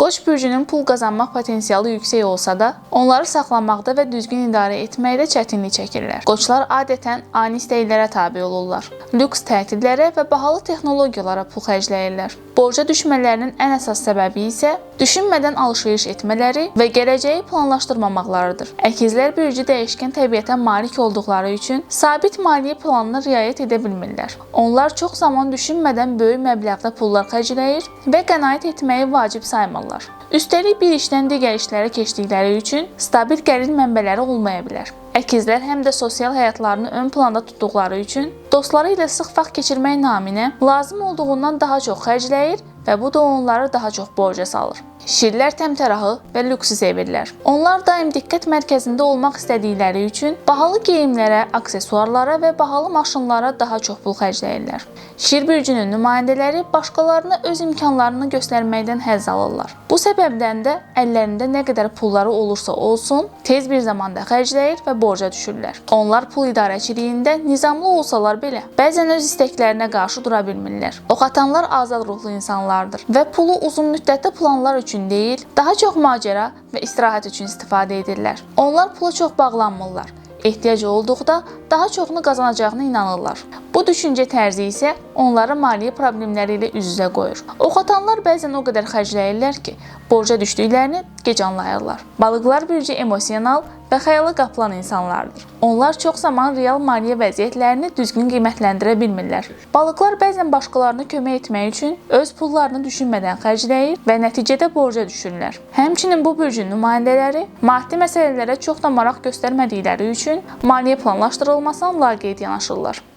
Qoç bürcünün pul qazanmaq potensialı yüksək olsa da, onları saxlamaqda və düzgün idarə etməkdə çətinlik çəkirlər. Qoçlar adətən ani istəklərə tabe olurlar. Lüks tətillərə və bahalı texnologiyalara pul xərcləyirlər. Borca düşmələrinin ən əsas səbəbi isə düşünmədən alış-veriş etmələri və gələcəyi planlaşdırmamaqlarıdır. Əkizlər bürcü dəyişkən təbiətə malik olduqları üçün sabit maliyyə planına riayət edə bilmirlər. Onlar çox zaman düşünmədən böyük məbləğdə pullar xərcləyir və qənaət etməyi vacib saymırlar. Üstəlik bir işdən digər işlərə keçdikləri üçün stabil gəlir mənbələri olmaya bilər. Əkizlər həm də sosial həyatlarını ön planda tutduqları üçün dostları ilə sıx vaxt keçirmək naminə lazım olduğundan daha çox xərcləyir və bu da onları daha çox borca salır. Şirlər təmtəraqlı və lüksü sevirlər. Onlar daim diqqət mərkəzində olmaq istədikləri üçün bahalı geyimlərə, aksesuarlara və bahalı maşınlara daha çox pul xərcləyirlər. Şir bürcünün nümayəndələri başqalarına öz imkanlarını göstərməkdən həzz alırlar. Bu səbəbdən də əllərində nə qədər pulları olursa olsun, tez bir zamanda xərcləyir və borca düşürlər. Onlar pul idarəçiliyində nizamlı olsalar belə, bəzən öz istəklərinə qarşı dura bilmirlər. Oxatanlar azad ruhlu insanlardır və pulu uzun müddətli planlar üçün deyil, daha çox macəra və istirahət üçün istifadə edirlər. Onlar pula çox bağlanmırlar. Ehtiyacı olduqda daha çoxunu qazanacağına inanırlar. Bu düşüncə tərzi isə onları maliyyə problemləri ilə üz-üzə qoyur. Oxatanlar bəzən o qədər xərcləyirlər ki, borca düşdüklərini gec anlayırlar. Balıqlar bürcü emosional və xəyala qapılan insanlardır. Onlar çox zaman real maliyyə vəziyyətlərini düzgün qiymətləndirə bilmirlər. Balıqlar bəzən başqalarına kömək etmək üçün öz pullarını düşünmədən xərcləyir və nəticədə borca düşürlər. Həmçinin bu bürcün nümayəndələri maddi məsələlərə çox da maraq göstərmədikləri üçün maliyyə planlaşdırılmasına laqeyd yanaşırlar.